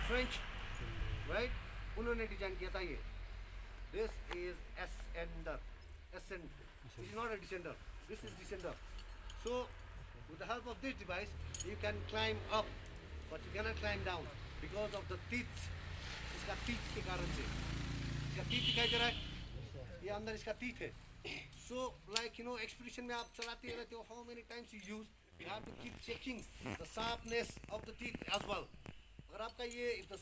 French, right, उन्होंने design किया था ये. This is ascender, ascend. This is not a descender. This is descender. So, with the help of this device, you can climb up, but you cannot climb down because of the teeth. इसका teeth के कारण से. इसका teeth दिखाई दे रहा है? ये अंदर इसका teeth है. So, like expedition में आप चलाते रहते हो, how many times you use, you have to keep checking the sharpness of the teeth as well. अगर आपका ये if the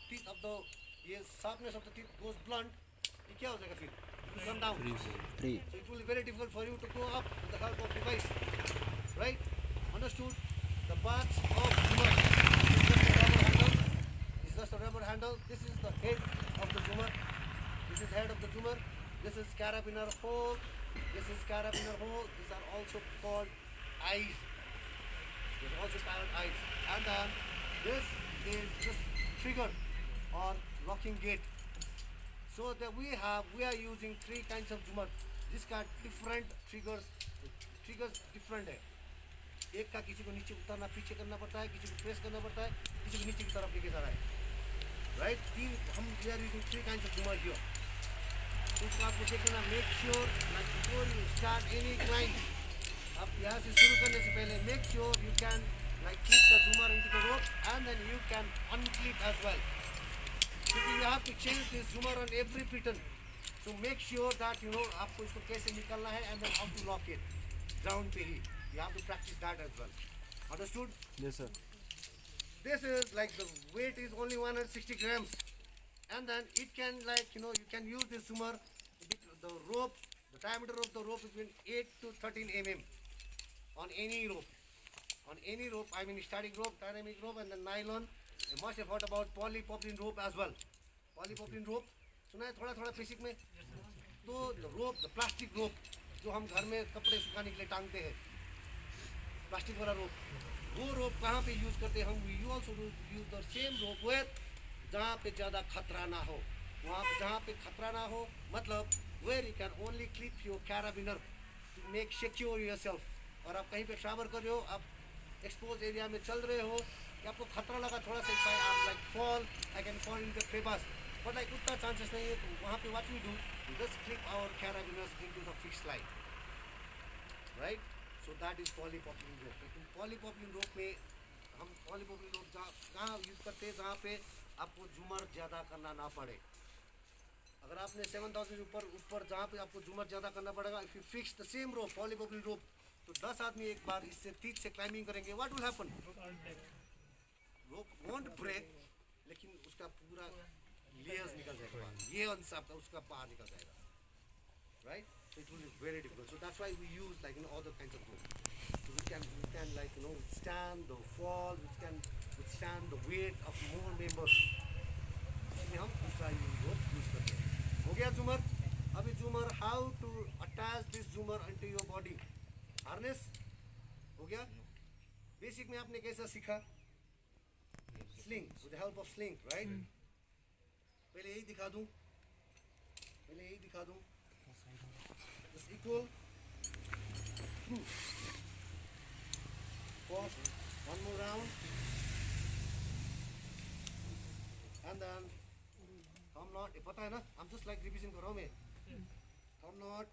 teeth of the ये sharpness of the teeth goes blunt, ये क्या हो जाएगा फिर? It will come down. Three. So it will be very difficult for you to go up with the help of device, right? Understood? The parts of zoomer. This is just a rubber handle. This is the head of the zoomer. This is head of the zoomer. This is carabiner hole. This is carabiner hole. These are also called eyes. These are also called eyes. And then this is just trigger or locking gate. So that we are using three kinds of zoomer. जिसका different triggers different है. एक का किसी को नीचे उतारना पीछे करना पड़ता है, किसी को प्रेस करना पड़ता है, किसी को नीचे की तरफ लेके जाना है. Right? हम we are using three kinds of zoomer here. तो इसको आपको देखना, make sure like before you start any climb, आप यहाँ से शुरू करने से पहले make sure you can like clip the zoomer into the rope and then you can unclip as well. Because you have to change this zoomer on every pattern. So make sure that आपको इसको कैसे निकालना है and then how to lock it. Ground पे ही. You have to practice that as well. Understood? Yes, sir. This is like the weight is only 160 grams. And then it can you can use this zoomer, the rope, the diameter of the rope is between 8 to 13 mm on any rope. On any rope, I mean static rope, dynamic rope and then nylon. You must have heard about polypropylene rope as well. Polypropylene rope, सुना है थोड़ा basic में. तो the rope, the plastic rope, जो हम घर में कपड़े सुखाने के लिए टांगते हैं, प्लास्टिक वाला रोप, वो रोप कहाँ पे यूज़ करते हैं हम? We also use the same rope with जहाँ पे ज़्यादा खतरा ना हो. वहाँ पे जहाँ पे खतरा ना हो मतलब where you can only clip your carabiner to make secure yourself. और आप कहीं पे ट्रैवल कर रहे हो, आप एक्सपोज एरिया में चल रहे हो, कि आपको खतरा लगा थोड़ा सा, आप like fall, I can fall in the crevasse, but like उतना चांसेस नहीं है. तो वहाँ पे what we do, just clip our carabiners into the fixed line, right. So that is polypropylene rope. लेकिन पॉलीप्रोपिलीन रोप में हम पॉलीप्रोपिलीन रोप कहाँ यूज़ करते हैं? जहाँ पे आपको झूमर ज़्यादा करना ना पड़े. अगर आपने 7000 ऊपर जहाँ पे आपको झूमर ज़्यादा करना पड़ेगा, if you fix the same rope, polypropylene rope, तो 10 आदमी एक बार इससे तीत से क्लाइंबिंग करेंगे, what will happen? Rope won't break, लेकिन उसका पूरा लेयर्स निकल जाएगा, ये अंश आपका उसका बाहर निकल जाएगा, right. It will be very difficult. So that's why we use like other kinds of rope. So we can like withstand the fall, we can withstand the weight of more members. इसलिए हम दूसरा रोप use करते हैं. हो गया झूमर. अभी झूमर, how to attach this झूमर into your body. हार्नेस हो गया. बेसिक में आपने कैसा सीखा? Sling, with the help of sling, right? पहले यही दिखा दूं. Just equal. Pause. One more round. And then thumb knot. ये पता है ना? I'm just like revision कर रहा हूँ मैं. Thumb knot.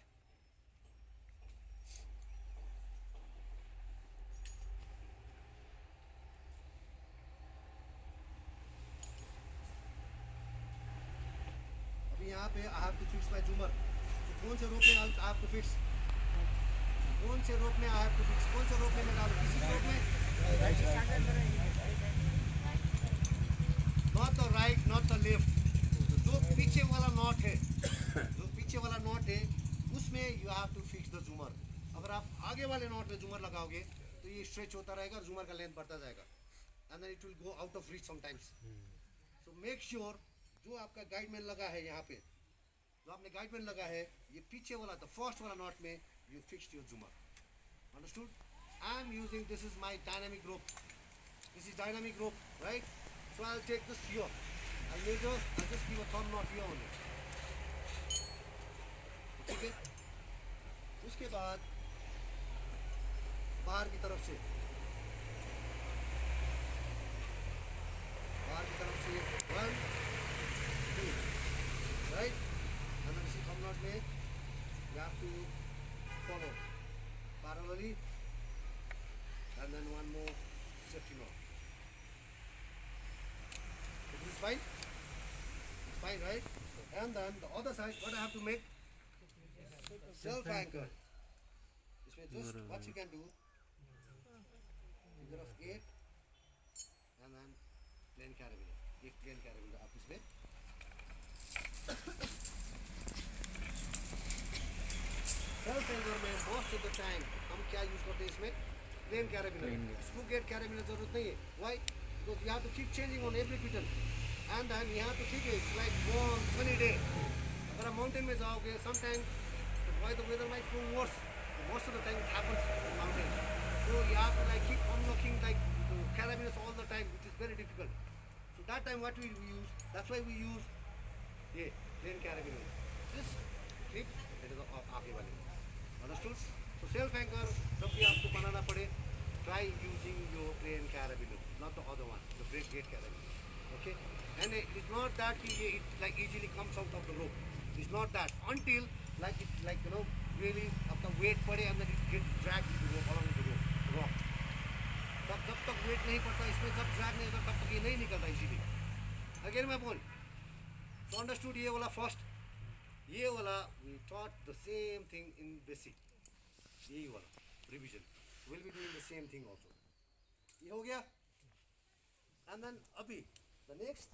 यहाँ पे I have to fix my झूमर. तो कौन से रोप में I have to fix? कौन से रोप में I have to fix? कौन से रोप में मैं डालूँ? किसी रोप में? Not the right, not the left. जो पीछे वाला नॉट है, उसमें you have to fix the झूमर. अगर आप आगे वाले नॉट में झूमर लगाओगे, तो ये स्ट्रेच होता रहेगा और झूमर का लेंथ बढ़ता जाएगा. And then it will go out of reach sometimes. So make sure जो आपका गाइडमैन लगा है यहाँ पे, जो आपने गाइडमैन लगा है, ये पीछे वाला द फर्स्ट वाला नॉट में you fixed your झूमर. Understood? I am using, this is my dynamic rope. This is dynamic rope, right? So I'll take this here. I'll just give a thumb knot here only. ठीक है? उसके बाद बाहर की तरफ से 1, 2, right? And then see thumb knot में you have to follow parallelly, and then one more safety knot. Is this fine? It's fine, right? And then the other side, what I have to make? Self anchor. This means just what you can do, figure of 8 and then plain carabiner. एक plain carabiner आप इसमें self anchor में most of the time हम क्या use करते हैं इसमें plain carabiner screw gate carabiner जरूरत नहीं है why because you have to keep changing on every piton and then you have to keep it like warm sunny day अगर आप माउंटेन में जाओगे sometimes why the weather might be worse most of the time it happens in mountains so you have to like keep unlocking like the carabiners all the time which is very difficult so that time what we use that's why we use plain carabiner this clip it is आगे वाले understood so self anchor जब भी आपको बनाना पड़े try using your plain carabiner not the other one the break gate carabiner okay and it's not that it like easily comes out of the rope it's not that until like it like you know really up the weight पड़े and then it get dragged along the rock तब जब तक weight नहीं पड़ता इसमें जब drag नहीं होता तब तक ये नहीं निकलता easily again my point so understood ये वाला first ये वाला we taught the same thing in basic यही वाला revision we'll be doing the same thing also ये हो गया and then अभी the next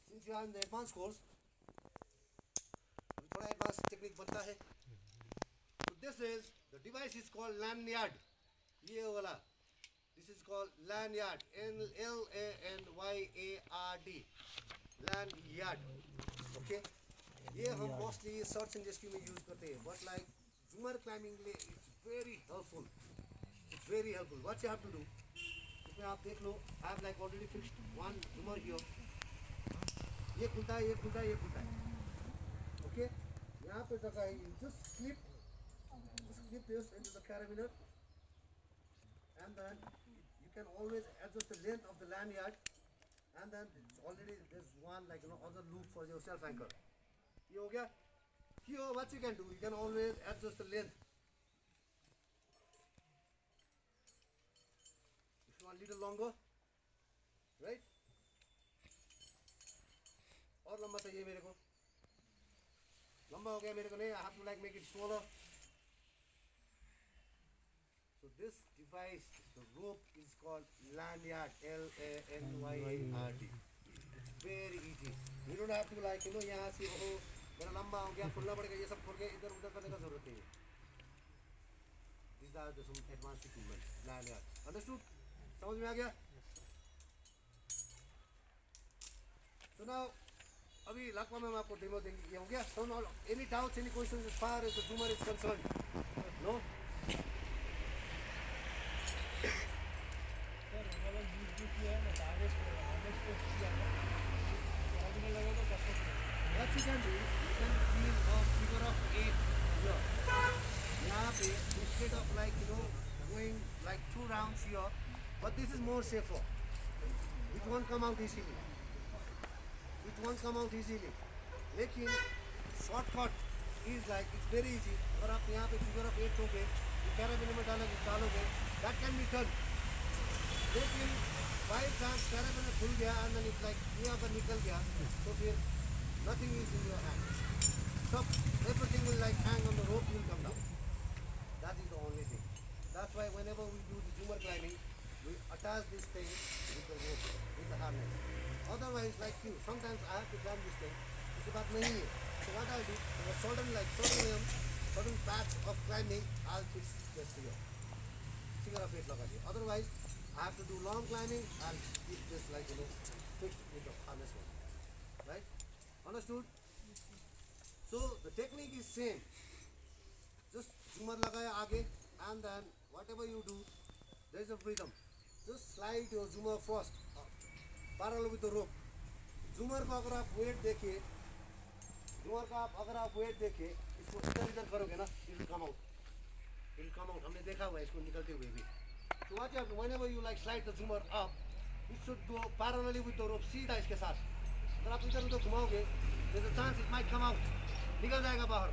since you are in the advanced course अभी थोड़ा advanced technique बनता है this is the device is called lanyard ये वाला this is called lanyard LANYARD lanyard okay ये हम mostly search industry में use करते हैं but like zoomer climbing ले it's very helpful what you have to do इसमें आप देख लो I have like already fixed one zoomer here ये खुलता है okay यहाँ पे जगह है just clip this into the carabiner and then you can always adjust the length of the lanyard and then already there's one like you know other loop for your self anchor ये हो गया here what you can do you can always adjust the length if you want a little longer right और लंबा चाहिए मेरे को लंबा हो गया मेरे को नहीं I have to like make it smaller so this device the rope is called lanyard LANYARD it's very easy you don't have to like you know यहाँ से वो मेरा लंबा हो गया खुलना पड़ेगा ये सब खोल के इधर उधर करने का जरूरत नहीं है these are the some advanced equipment lanyard understood समझ में आ गया so now अभी लाखवा में आपको डेमो देंगे ये हो गया so now any doubts any questions as far as the zoomer is concerned no what you can do you can use a figure of 8 here यहाँ पे instead of like you know going like 2 rounds here but this is more safer it won't come out easily लेकिन shortcut is like it's very easy अगर आप यहाँ पे figure of 8 दोगे carabiner में डालोगे that can be done लेकिन by chance carabiner खुल गया and then it's like ये अगर निकल गया तो फिर nothing is in your hand so everything will like hang on the rope will come down that is the only thing that's why whenever we do the zoomer climbing we attach this thing with the rope with the harness otherwise like you sometimes I have to climb this thing इसके बाद नहीं है so what I do certain paths of climbing I'll fix this here figure of 8 लगा दिया otherwise I have to do long climbing and keep this like you know fixed with the harness one right understood so the technique is same just zoomer लगाया आगे and then whatever you do there is a rhythm just slide your zoomer first parallel with the rope zoomer को अगर आप weight देखिए इसको इधर करोगे ना it will come out हमने देखा हुआ है इसको निकलते हुए भी so what whenever you like slide the zoomer up it should go parallelly with the rope सीधा इसके साथ अगर आप इधर उधर घुमाओगे there's a chance it might come out, निकल जाएगा बाहर.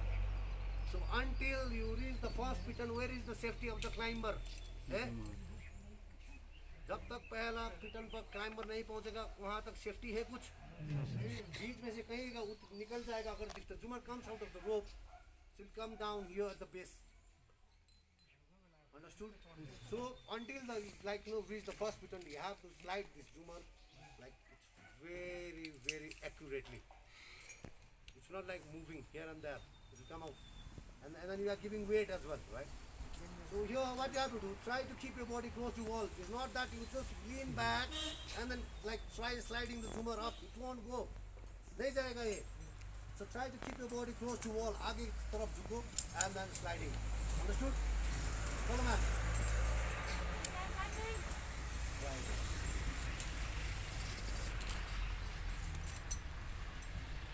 So until you reach the first piton, where is the safety of the climber? है? जब तक पहला पिटन पर क्लाइंबर नहीं पहुंचेगा वहां तक सेफ्टी है कुछ? बीच में से कहीं का निकल जाएगा अगर the zoomer comes out of the rope, it will come down here at the base. Understood? So until the reach the first piton, you have to slide this zoomer like very very accurately. It's not like moving here and there. It will come out, and then you are giving weight as well, right? So here what you have to do, try to keep your body close to wall. It's not that you just lean back and then like try sliding the zoomer up. It won't go. नहीं जाएगा ये. So try to keep your body close to wall. आगे की तरफ झुको and then sliding. Understood? Follow man.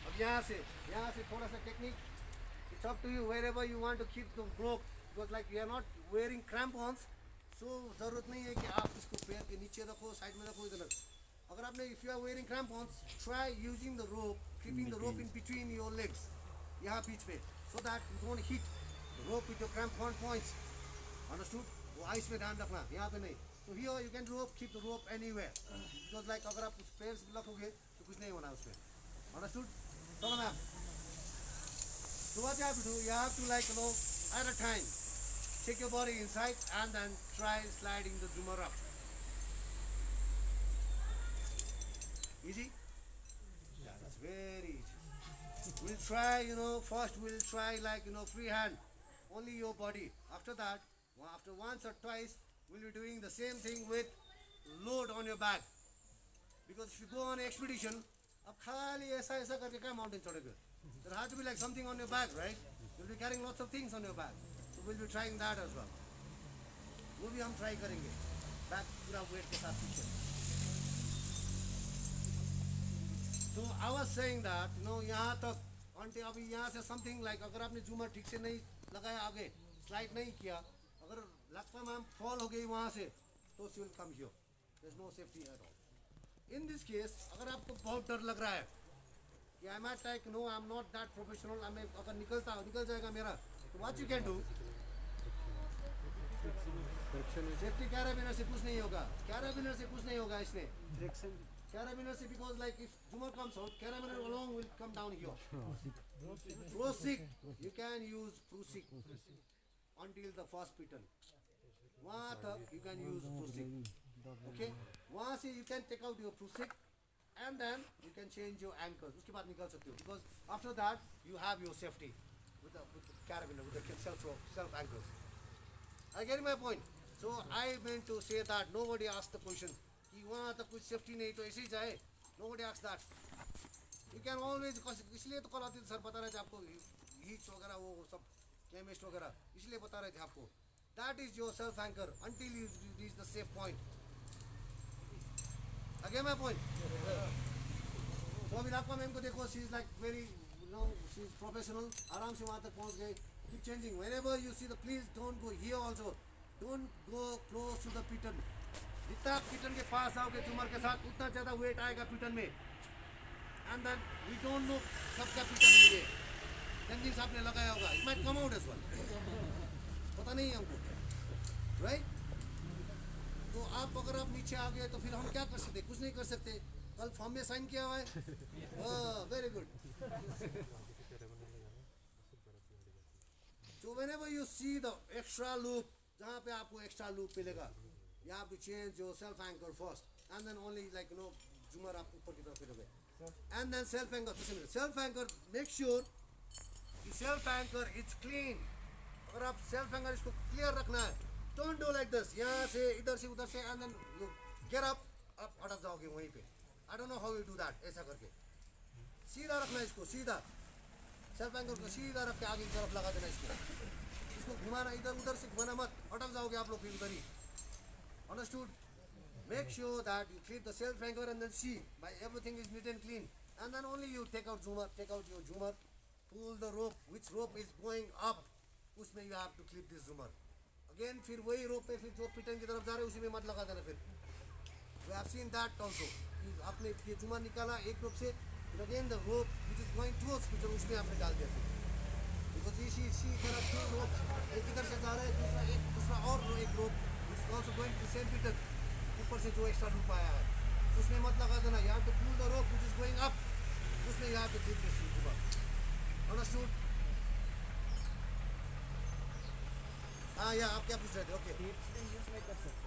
अब यहाँ से थोड़ा सा technique. It's up to you wherever you want to keep the rope. Because like you are not wearing crampons, so जरूरत नहीं है कि आप इसको पैर के नीचे रखो, साइड में रखो, इधर. अगर आपने if you are wearing crampons, try using the rope, keeping the rope in between your legs, यहाँ बीच में, so that you don't hit the rope with your crampon points. Understood? वो आइस में ध्यान रखना, यहाँ पे नहीं. So here you can keep the rope anywhere. Because like अगर आप उस पैर से रखोगे तो कुछ नहीं होना उसमें. Understood? चलो ma'am. So what you have to do, you have to at a time, take your body inside and then try sliding the zoomer up. Easy? Yeah, that's very easy. We'll try, first we'll try free hand, only your body. After that, after once or twice, we'll be doing the same thing with load on your back. Because if you go on an expedition, अब खाली ऐसा करके क्या mountain चढ़ोगे? There has to be like something on your back, right? You'll be carrying lots of things on your back. So we'll be trying that as well. वो भी हम try करेंगे. Back पूरा weight के साथ पीछे. So I was saying that, यहाँ तक until अभी यहाँ से something like अगर आपने zoomer ठीक से नहीं लगाया आगे, slide नहीं किया, अगर लगता मैम fall हो गई वहाँ से, तो she will come here. There's no safety at all. In this case, अगर आपको बहुत डर लग रहा है, I might like, no, I'm not that professional. मैं अगर निकल जाएगा मेरा, तो what you can do? Safety carabiner से कुछ नहीं होगा. Carabiner से कुछ नहीं होगा इसमें. Carabiner से because like if zoomer comes out, carabiner alone will come down here. Prusik, you can use Prusik until the first piton. वहाँ तक you can use Prusik. Okay? वहाँ से you can take out your Prusik. And then you can change your anchors. उसके बाद निकल सकते हो. Because after that you have your safety with the carabiner, with the self anchors. I get my point. So I meant to say that nobody asked the question कि वहाँ तक कुछ safety नहीं तो ऐसे ही जाए. Nobody asked that. You can always, इसलिए तो कल आते थे सर बता रहे थे आपको hitch वगैरह वो सब chemist वगैरह इसलिए बता रहे थे आपको. That is your self anchor until you reach the safe point. Again my point. तो अभी आपका मैम को देखो, she is like very, she is professional. आराम से वहाँ तक पहुँच गए. Keep changing. Whenever you see please don't go here also. Don't go close to the piton. जितना पिटन के पास आओगे zoomer के साथ उतना ज़्यादा weight आएगा पिटन में. And then we don't know कब क्या पिटन है ये. Then आपने लगाया होगा. It might come out as well. पता नहीं है हमको. Right? तो आप अगर आप नीचे आ गए तो फिर हम क्या कर सकते? कुछ नहीं कर सकते. कल फॉर्म में साइन किया हुआ है. Very good. So whenever you see the extra loop, जहाँ पे आपको extra loop मिलेगा, you have to change your self anchor first, and then only zoomer आप ऊपर की तरफ फिरोगे, and then self anchor. Self anchor, make sure the self anchor is clean. अगर आप self anchor इसको clear रखना है, don't do like this. यहाँ से इधर से उधर से, and then you get up, आप अटक जाओगे वहीं पे. I don't know how you do that. ऐसा करके सीधा रखना इसको, सीधा सेल्फ एंकर को सीधा रख के आगे की तरफ लगा देना इसको घुमाना, इधर उधर से घुमाना मत, अटक जाओगे आप लोग फिर उधर ही. Understood? Make sure that you keep the self anchor and then see by everything is neat and clean, and then only you take out your zoomer, pull the rope, which rope is going up, उसमें you have to clip this zoomer. Again फिर वही rope पे फिर जो पिटन की तरफ जा रहे हैं उसी में मत लगा देना फिर. We have seen that also. आपने ये zoomer निकाला एक rope से, फिर again the rope which is going to hospital उसमें आप निकाल दिया फिर बिकॉज ये शी करा टू रोप एक इधर से जा रहा है दूसरा और एक rope which is also going to saint Peter ऊपर से जो एक्स्ट्रा रोप आया है उसमें मत लगा देना यहाँ पे pull the rope which is going up उसमें यहाँ पे keep this understood? हाँ या आप क्या पूछ रहे थे? ओके टिप्स यूज नहीं कर सकते